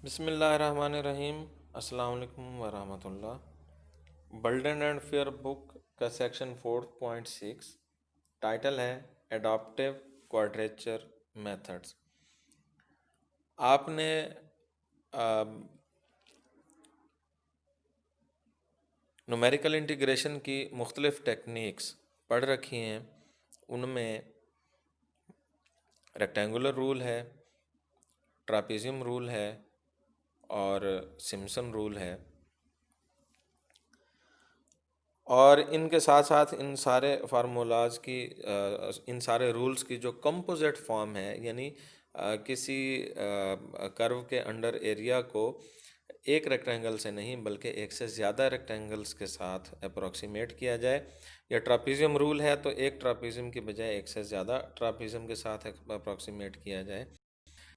बिस्मिल्लाहिर्रहमानिर्रहीम। अस्सलाम वालेकुम वरहमतुल्लाह। बल्डन एंड फेयर बुक का सेक्शन 4.6 टाइटल है एडॉप्टिव क्वाड्रेचर मेथड्स। आपने न्यूमेरिकल इंटीग्रेशन की मुख्तलिफ़ टेक्निक्स पढ़ रखी हैं। उनमें रेक्टेंगुलर रूल है, ट्रापेजियम रूल है और सिम्पसन रूल है। और इनके साथ साथ इन सारे फार्मूलाज की इन सारे रूल्स की जो कंपोजिट फॉर्म है, यानी किसी कर्व के अंडर एरिया को एक रेक्टेंगल से नहीं बल्कि एक से ज़्यादा रेक्टेंगल्स के साथ अप्रोक्सीमेट किया जाए, या ट्रापेजियम रूल है तो एक ट्रापेजियम की बजाय एक से ज़्यादा ट्रापेजियम के साथ अप्रोक्सीमेट किया जाए,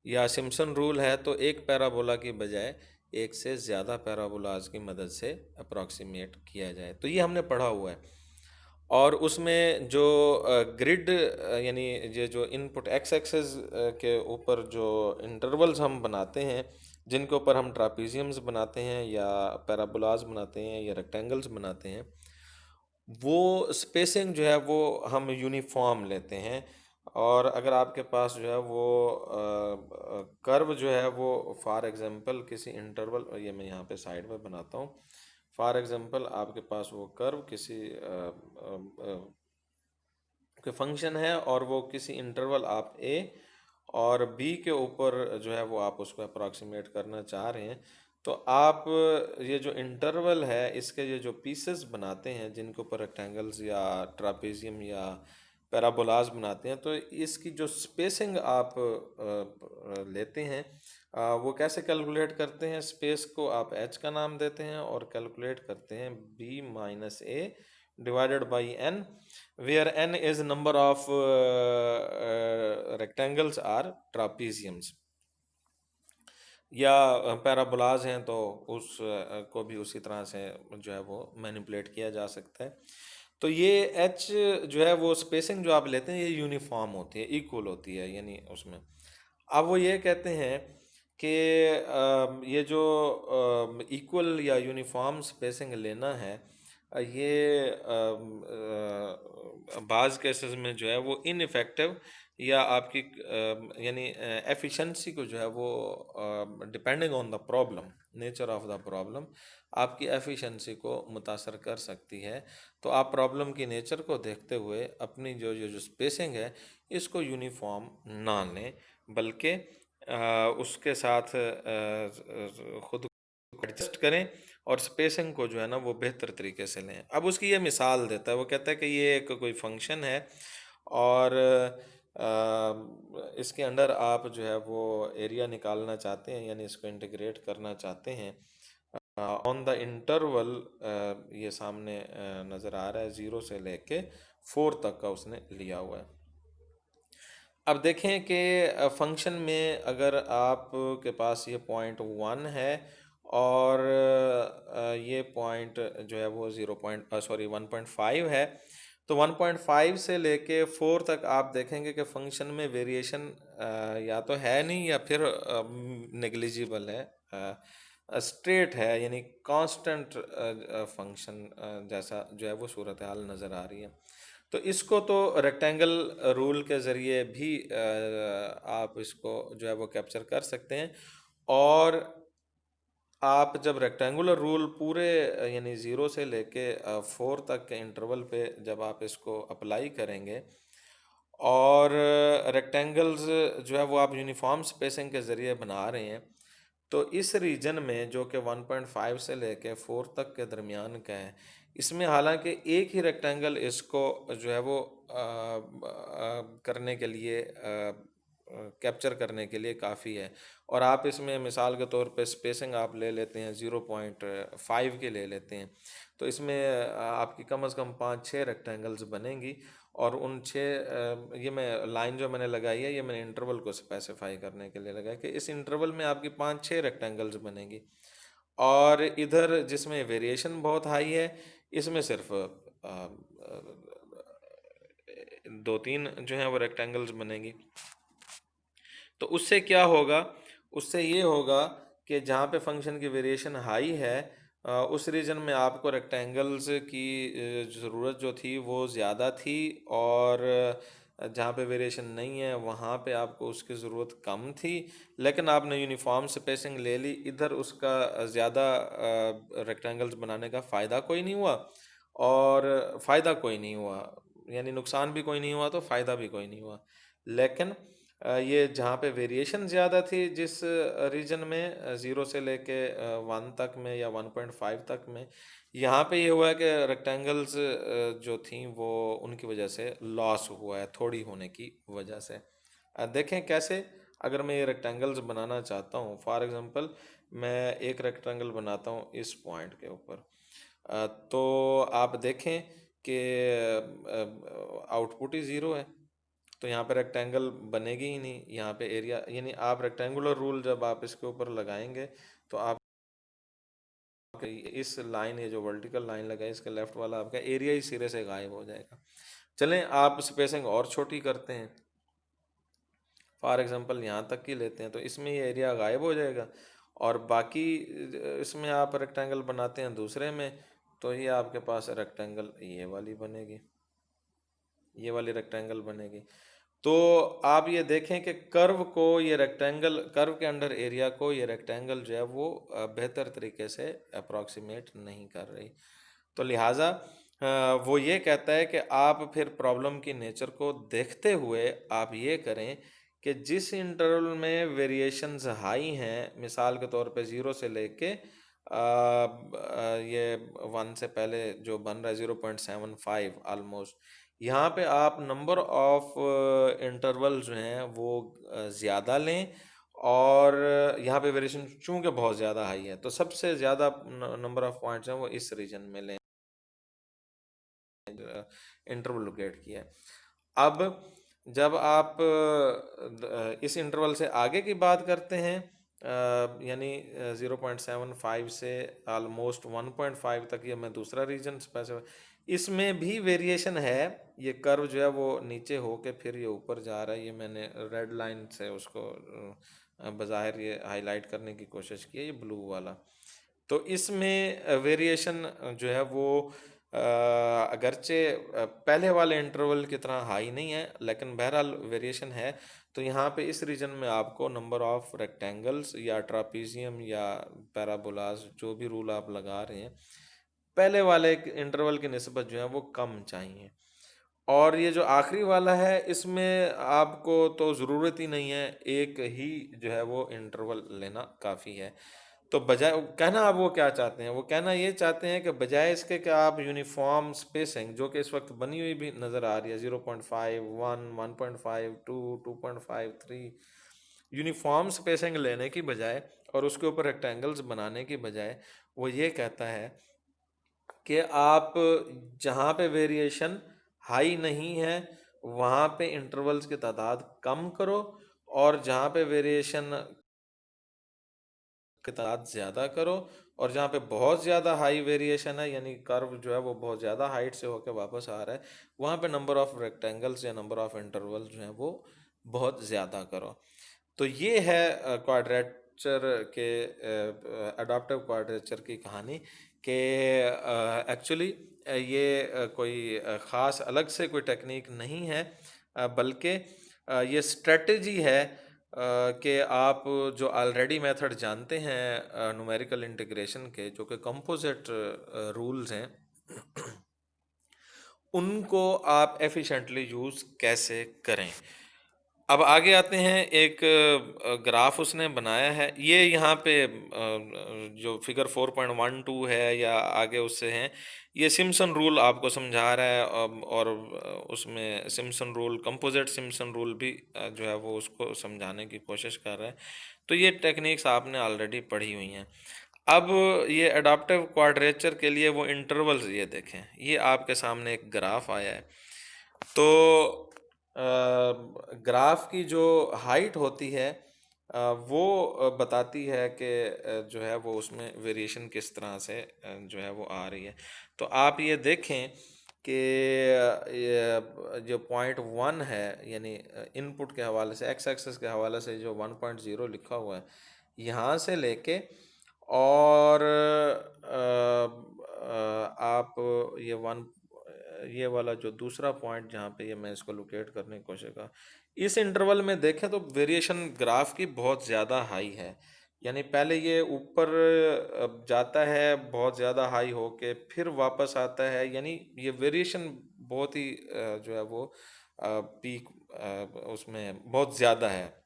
या सिम्पसन रूल है तो एक पैराबोला की बजाय एक से ज़्यादा पैराबोलाज की मदद से अप्रॉक्सीमेट किया जाए। तो ये हमने पढ़ा हुआ है। और उसमें जो ग्रिड यानी ये जो इनपुट एक्स एक्सेस के ऊपर जो इंटरवल्स हम बनाते हैं, जिनके ऊपर हम ट्रापेजियम्स बनाते हैं या पैराबोलाज बनाते हैं या रेक्टेंगल्स बनाते हैं, वो स्पेसिंग जो है वो हम यूनिफॉर्म लेते हैं। और अगर आपके पास जो है वो कर्व जो है वो फॉर एग्जांपल किसी इंटरवल, ये मैं यहाँ पे साइड में बनाता हूँ। फॉर एग्जांपल आपके पास वो कर्व किसी के फंक्शन है और वो किसी इंटरवल आप ए और बी के ऊपर जो है वो आप उसको अप्रॉक्सीमेट करना चाह रहे हैं, तो आप ये जो इंटरवल है इसके ये जो पीसेस बनाते हैं जिनके ऊपर रेक्टेंगल्स या ट्रापेजियम या पैराबोलाज बनाते हैं, तो इसकी जो स्पेसिंग आप लेते हैं, वो कैसे कैलकुलेट करते हैं? स्पेस को आप एच का नाम देते हैं और कैलकुलेट करते हैं b minus a divided by n, where n is number of rectangles or trapeziums, या पैराबोलाज हैं तो उस को भी उसी तरह से जो है वो मैनिपुलेट किया जा सकता है। तो ये h जो है वो स्पेसिंग जो आप लेते हैं ये यूनिफॉर्म होती है, इक्वल होती है, यानी उसमें अब वो ये कहते हैं कि ये जो इक्वल या यूनिफॉर्म स्पेसिंग लेना है, ये बाज़ केसेस में जो है वो इनइफेक्टिव या आपकी यानी एफिशिएंसी को जो है वो depending on the problem, nature of the problem, आपकी एफिशिएंसी को मुतासर कर सकती है। तो आप प्रॉब्लम की नेचर को देखते हुए अपनी जो ये जो स्पेसिंग है इसको यूनिफॉर्म ना लें, बल्कि उसके साथ खुद को एडजस्ट करें और स्पेसिंग को जो है ना वो बेहतर तरीके से लें। अब उसकी ये मिसाल देता है, वो कहता है कि ये एक कोई फंक्शन है और इसके अंदर आप जो है वो एरिया निकालना चाहते हैं, यानी इसको इंटीग्रेट करना चाहते हैं ऑन द इंटरवल। ये सामने नज़र आ रहा है 0 से लेके 4 तक का उसने लिया हुआ है। अब देखें कि फंक्शन में अगर आप के पास ये पॉइंट 1 है और ये पॉइंट जो है वो 1.5 है, तो 1.5 से लेके 4 तक आप देखेंगे कि फंक्शन में वेरिएशन या तो है नहीं या फिर नेग्लिजिबल है, स्ट्रेट है, यानी कांस्टेंट फंक्शन जैसा जो है वो सूरत हाल नज़र आ रही है। तो इसको तो रेक्टेंगल रूल के ज़रिए भी आप इसको जो है वो कैप्चर कर सकते हैं। और आप जब रेक्टेंगुलर रूल पूरे यानी 0 से लेके 4 तक के इंटरवल पे जब आप इसको अप्लाई करेंगे और रेक्टेंगल्स जो है वो आप यूनिफॉर्म स्पेसिंग के ज़रिए बना रहे हैं, तो इस रीजन में जो कि 1.5 से लेके 4 तक के दरमियान का है, इसमें हालांकि एक ही रेक्टेंगल इसको जो है वो करने के लिए कैप्चर करने के लिए काफ़ी है। और आप इसमें मिसाल के तौर पे स्पेसिंग आप ले लेते हैं 0.5 के ले लेते हैं, तो इसमें आपकी कम से कम 5-6 रेक्टेंगल्स बनेंगी। और उन 6 ये मैं लाइन जो मैंने लगाई है ये मैंने इंटरवल को स्पेसिफाई करने के लिए लगाया कि इस इंटरवल में आपकी 5-6 रेक्टेंगल्स बनेंगी। और इधर जिसमें वेरिएशन बहुत हाई है इसमें सिर्फ 2-3 जो हैं वो रेक्टेंगल्स बनेंगी। तो उससे क्या होगा? उससे ये होगा कि जहाँ पे फंक्शन की वेरिएशन हाई है उस रीजन में आपको रेक्टेंगल्स की ज़रूरत जो थी वो ज़्यादा थी, और जहाँ पे वेरिएशन नहीं है वहाँ पे आपको उसकी ज़रूरत कम थी। लेकिन आपने यूनिफॉर्म स्पेसिंग ले ली, इधर उसका ज़्यादा रेक्टेंगल्स बनाने का फ़ायदा कोई नहीं हुआ और फ़ायदा कोई नहीं हुआ, यानी नुकसान भी कोई नहीं हुआ तो फ़ायदा भी कोई नहीं हुआ। लेकिन ये जहाँ पे वेरिएशन ज़्यादा थी जिस रीजन में 0 से लेके 1 तक में या 1.5 तक में, यहाँ पे ये हुआ है कि रेक्टेंगल्स जो थी वो उनकी वजह से लॉस हुआ है थोड़ी होने की वजह से। देखें कैसे। अगर मैं ये रेक्टेंगल्स बनाना चाहता हूँ, फॉर एग्जांपल मैं एक रेक्टेंगल बनाता हूँ इस पॉइंट के ऊपर, तो आप देखें कि आउटपुट ही ज़ीरो है, तो यहाँ पे रेक्टेंगल बनेगी ही नहीं। यहाँ पे एरिया, यानी आप रेक्टेंगुलर रूल जब आप इसके ऊपर लगाएंगे तो आप इस लाइन, ये जो वर्टिकल लाइन लगाए इसके लेफ्ट वाला आपका एरिया ही सिरे से गायब हो जाएगा। चलें आप स्पेसिंग और छोटी करते हैं, फॉर एग्जांपल यहाँ तक की लेते हैं, तो इसमें ये एरिया गायब हो जाएगा। और बाकी इसमें आप रेक्टेंगल बनाते हैं दूसरे में, तो ये आपके पास रेक्टेंगल ये वाली बनेगी, ये वाली रेक्टेंगल बनेगी। तो आप ये देखें कि कर्व को, ये रेक्टेंगल कर्व के अंडर एरिया को ये रेक्टेंगल जो है वो बेहतर तरीके से अप्रॉक्सीमेट नहीं कर रही। तो लिहाजा वो ये कहता है कि आप फिर प्रॉब्लम की नेचर को देखते हुए आप ये करें कि जिस इंटरवल में वेरिएशंस हाई हैं, मिसाल के तौर पे 0 से लेके ये 1 से पहले जो बन रहा है 0.75 ऑलमोस्ट, यहाँ पे आप नंबर ऑफ इंटरवल जो हैं वो ज़्यादा लें, और यहाँ पे वेरिएशन चूंकि बहुत ज़्यादा हाई है तो सबसे ज़्यादा नंबर ऑफ पॉइंट्स हैं वो इस रीजन में लें इंटरवल लोकेट किया है। अब जब आप इस इंटरवल से आगे की बात करते हैं, यानी 0.75 से ऑलमोस्ट 1.5 तक, ये मैं दूसरा रीजन स्पेसिफाई, इसमें भी वेरिएशन है। ये कर्व जो है वो नीचे होके फिर ये ऊपर जा रहा है, ये मैंने रेड लाइन से उसको बज़ाहिर ये हाईलाइट करने की कोशिश की है, ये ब्लू वाला। तो इसमें वेरिएशन जो है वो अगरचे पहले वाले इंटरवल की तरह हाई नहीं है, लेकिन बहरहाल वेरिएशन है। तो यहाँ पे इस रीजन में आपको नंबर ऑफ रेक्टेंगल्स या ट्रापीजियम या पैराबोलास, जो भी रूल आप लगा रहे हैं, पहले वाले इंटरवल की निस्बत जो है वो कम चाहिए। और ये जो आखिरी वाला है इसमें आपको तो ज़रूरत ही नहीं है, एक ही जो है वो इंटरवल लेना काफ़ी है। तो बजाय कहना, आप वो क्या चाहते हैं, वो कहना ये चाहते हैं कि बजाय इसके कि आप यूनिफॉर्म स्पेसिंग जो कि इस वक्त बनी हुई भी नज़र आ रही है 0.5, 1, 1.5, 2, 2.5, 3, यूनिफॉर्म स्पेसिंग लेने की बजाय और उसके ऊपर रेक्टेंगल्स बनाने की बजाय वो ये कहता है कि आप जहाँ पे वेरिएशन हाई नहीं है वहाँ पे इंटरवल्स की तादाद कम करो, और जहाँ पे वेरिएशन की तादाद ज़्यादा करो, और जहाँ पे बहुत ज़्यादा हाई वेरिएशन है, यानी कर्व जो है वो बहुत ज़्यादा हाइट से होकर वापस आ रहा है, वहाँ पे नंबर ऑफ रेक्टेंगल्स या नंबर ऑफ इंटरवल्स जो हैं वो बहुत ज़्यादा करो। तो ये है क्वाड्रेचर के, अडॉप्टिव क्वाड्रेचर की कहानी, कि एक्चुअली ये कोई ख़ास अलग से कोई टेक्निक नहीं है, बल्कि ये स्ट्रेटजी है कि आप जो ऑलरेडी मेथड जानते हैं न्यूमेरिकल इंटीग्रेशन के, जो कि कंपोजिट रूल्स हैं, उनको आप एफिशिएंटली यूज़ कैसे करें। अब आगे आते हैं, एक ग्राफ उसने बनाया है, ये यहाँ पे जो फिगर 4.12 है या आगे उससे हैं, ये सिम्पसन रूल आपको समझा रहा है, और उसमें Simpson rule, composite Simpson rule भी जो है वो उसको समझाने की कोशिश कर रहा है। तो ये टेक्निक्स आपने ऑलरेडी पढ़ी हुई हैं। अब ये अडॉप्टिव क्वाड्रेचर के लिए वो इंटरवल्स, ये देखें, ये आपके सामने एक ग्राफ आया है। तो ग्राफ की जो हाइट होती है वो बताती है कि जो है वो उसमें वेरिएशन किस तरह से जो है वो आ रही है। तो आप ये देखें कि ये जो 0.1 है, यानी इनपुट के हवाले से, एक्स एक्सेस के हवाले से जो 1.0 लिखा हुआ है, यहाँ से लेके और आप ये वन ये वाला जो दूसरा पॉइंट जहाँ पे ये मैं इसको लोकेट करने की कोशिश कर, इस इंटरवल में देखें तो वेरिएशन ग्राफ की बहुत ज़्यादा हाई है। यानी पहले ये ऊपर जाता है बहुत ज़्यादा हाई होके, फिर वापस आता है, यानी ये वेरिएशन बहुत ही जो है वो पीक उसमें बहुत ज़्यादा है।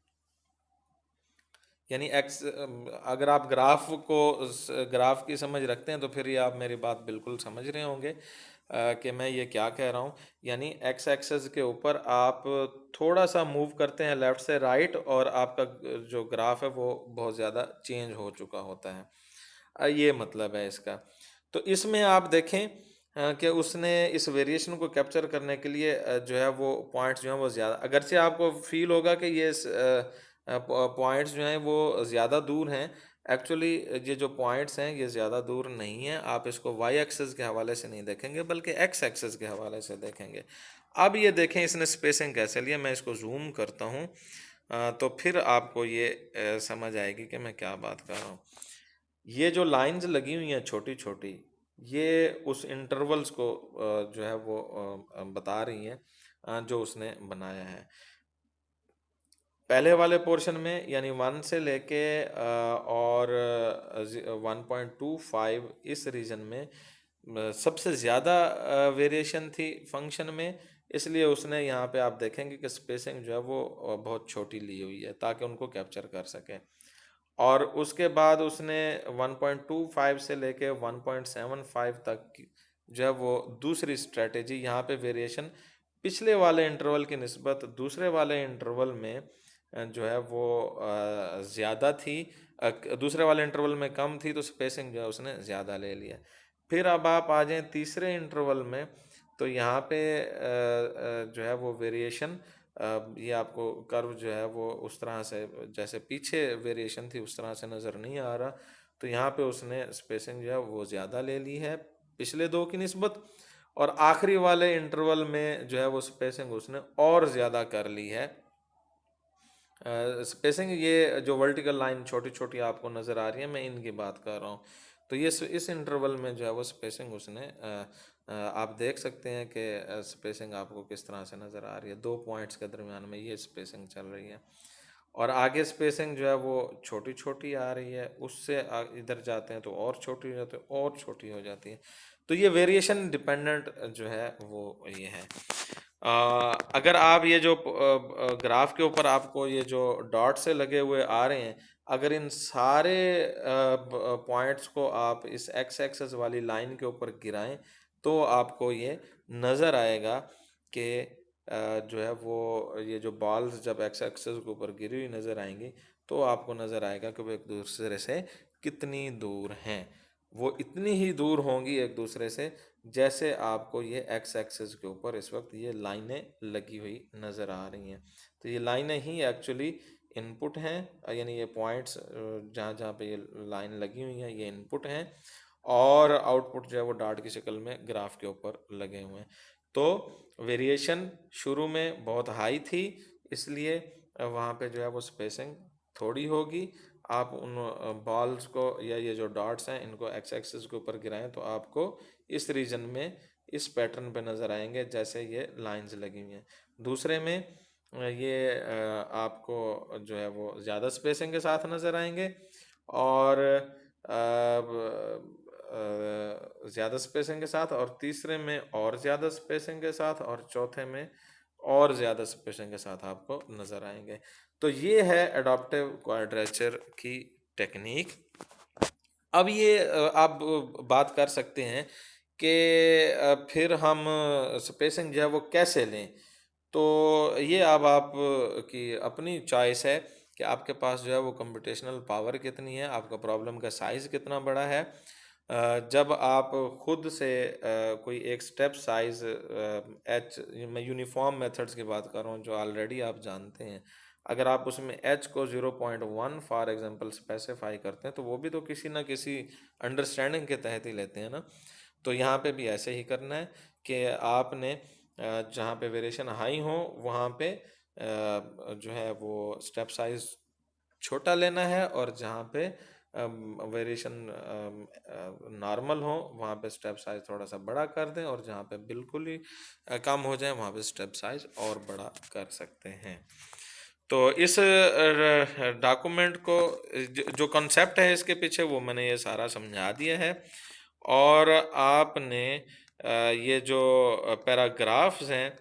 यानी एक्स अगर आप ग्राफ की समझ रखते हैं तो फिर ये आप मेरी बात बिल्कुल समझ रहे होंगे कि मैं ये क्या कह रहा हूँ। यानी एक्स एक्सेस के ऊपर आप थोड़ा सा मूव करते हैं लेफ़्ट से राइट, और आपका जो ग्राफ है वो बहुत ज़्यादा चेंज हो चुका होता है। ये मतलब है इसका। तो इसमें आप देखें कि उसने इस वेरिएशन को कैप्चर करने के लिए जो है वो पॉइंट्स जो हैं वो ज़्यादा, अगरचे आपको फील होगा कि ये पॉइंट्स जो हैं वो ज़्यादा दूर हैं, एक्चुअली ये जो पॉइंट्स हैं ये ज़्यादा दूर नहीं हैं। आप इसको वाई एक्सेस के हवाले से नहीं देखेंगे बल्कि एक्स एक्सेस के हवाले से देखेंगे। अब ये देखें इसने स्पेसिंग कैसे लिया, मैं इसको जूम करता हूँ तो फिर आपको ये समझ आएगी कि मैं क्या बात कर रहा हूँ। ये जो लाइंस लगी हुई हैं छोटी छोटी, ये उस इंटरवल्स को जो है वो बता रही हैं जो उसने बनाया है। पहले वाले पोर्शन में यानी 1 से लेके और 1.25 इस रीजन में सबसे ज़्यादा वेरिएशन थी फंक्शन में, इसलिए उसने यहाँ पे आप देखेंगे कि स्पेसिंग जो है वो बहुत छोटी ली हुई है ताकि उनको कैप्चर कर सके। और उसके बाद उसने 1.25 से लेके 1.75 तक जो है वो दूसरी स्ट्रेटेजी, यहाँ पे वेरिएशन पिछले वाले इंटरवल की निस्बत दूसरे वाले इंटरवल में जो है वो ज़्यादा थी, दूसरे वाले इंटरवल में कम थी, तो स्पेसिंग जो है उसने ज़्यादा ले लिया। फिर अब आप आ जाएं तीसरे इंटरवल में, तो यहाँ पे जो है वो वेरिएशन, ये आपको कर्व जो है वो उस तरह से जैसे पीछे वेरिएशन थी उस तरह से नज़र नहीं आ रहा। तो यहाँ पे उसने स्पेसिंग जो है वो ज़्यादा ले ली है पिछले दो की निस्बत, और आखिरी वाले इंटरवल में जो है वो स्पेसिंग उसने और ज़्यादा कर ली है। स्पेसिंग ये जो वर्टिकल लाइन छोटी छोटी आपको नज़र आ रही है, मैं इनकी बात कर रहा हूँ। तो ये इस इंटरवल में जो है वो स्पेसिंग उसने आप देख सकते हैं कि स्पेसिंग आपको किस तरह से नज़र आ रही है, दो पॉइंट्स के दरमियान में ये स्पेसिंग चल रही है। और आगे स्पेसिंग जो है वो छोटी छोटी आ रही है, उससे इधर जाते हैं तो और छोटी हो जाती है और छोटी हो जाती है। तो ये वेरिएशन डिपेंडेंट जो है वो ये है। अगर आप ये जो ग्राफ के ऊपर आपको ये जो डॉट से लगे हुए आ रहे हैं, अगर इन सारे पॉइंट्स को आप इस एक्स एक्सेस वाली लाइन के ऊपर गिराएं तो आपको ये नज़र आएगा कि जो है वो ये जो बॉल्स जब एक्स एक्सेस के ऊपर गिरी हुई नज़र आएंगी तो आपको नज़र आएगा कि वो एक दूसरे से कितनी दूर हैं। वो इतनी ही दूर होंगी एक दूसरे से जैसे आपको ये एक्स एक्सिस के ऊपर इस वक्त ये लाइनें लगी हुई नज़र आ रही हैं। तो ये लाइनें ही एक्चुअली इनपुट हैं, यानी ये पॉइंट्स जहाँ जहाँ पे ये लाइन लगी हुई हैं ये इनपुट हैं, और आउटपुट जो है वो डॉट की शक्ल में ग्राफ के ऊपर लगे हुए हैं। तो वेरिएशन शुरू में बहुत हाई थी, इसलिए वहाँ पे जो है वो स्पेसिंग थोड़ी होगी। आप उन बॉल्स को या ये जो डॉट्स हैं इनको एक्स एक्सिस के ऊपर गिराएं तो आपको इस रीजन में इस पैटर्न पे नज़र आएंगे जैसे ये लाइंस लगी हुई हैं। दूसरे में ये आपको जो है वो ज़्यादा स्पेसिंग के साथ नज़र आएंगे, और ज़्यादा स्पेसिंग के साथ, और तीसरे में और ज़्यादा स्पेसिंग के साथ, और चौथे में और ज़्यादा स्पेसिंग के साथ आपको नज़र आएंगे। तो ये है एडाप्टिव क्वाड्रेचर की टेक्निक। अब ये आप बात कर सकते हैं कि फिर हम स्पेसिंग जो है वो कैसे लें। तो ये अब आप की अपनी चॉइस है कि आपके पास जो है वो कंप्यूटेशनल पावर कितनी है, आपका प्रॉब्लम का साइज़ कितना बड़ा है। जब आप खुद से कोई एक स्टेप साइज़ एच, मैं यूनिफॉर्म मेथड्स की बात कर रहा हूँ जो ऑलरेडी आप जानते हैं, अगर आप उसमें एच को 0.1 फॉर एग्जांपल स्पेसिफाई करते हैं तो वो भी तो किसी ना किसी अंडरस्टैंडिंग के तहत ही लेते हैं ना। तो यहाँ पे भी ऐसे ही करना है कि आपने जहाँ पे वेरिएशन हाई हो वहाँ पे जो है वो स्टेप साइज छोटा लेना है, और जहाँ पे वेरिएशन नॉर्मल हो वहाँ पे स्टेप साइज थोड़ा सा बड़ा कर दें, और जहाँ पे बिल्कुल ही कम हो जाए वहाँ पे स्टेप साइज और बड़ा कर सकते हैं। तो इस डॉक्यूमेंट को जो कॉन्सेप्ट है इसके पीछे वो मैंने ये सारा समझा दिया है। और आपने ये जो पैराग्राफ्स हैं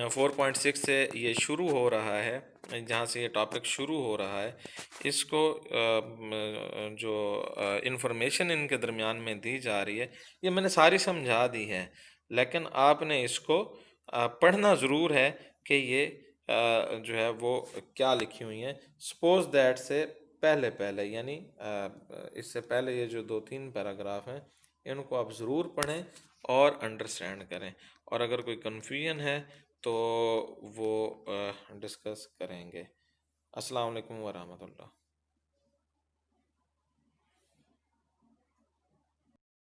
4.6 से ये शुरू हो रहा है, जहाँ से ये टॉपिक शुरू हो रहा है, इसको जो इंफॉर्मेशन इनके दरमियान में दी जा रही है ये मैंने सारी समझा दी है, लेकिन आपने इसको पढ़ना ज़रूर है कि ये जो है वो क्या लिखी हुई हैं। सपोज दैट से पहले पहले यानी इससे पहले ये जो 2-3 पैराग्राफ हैं इनको आप ज़रूर पढ़ें और अंडरस्टैंड करें, और अगर कोई कन्फ्यूजन है तो वो डिस्कस करेंगे। अस्सलाम वालेकुम वरहमतुल्लाह।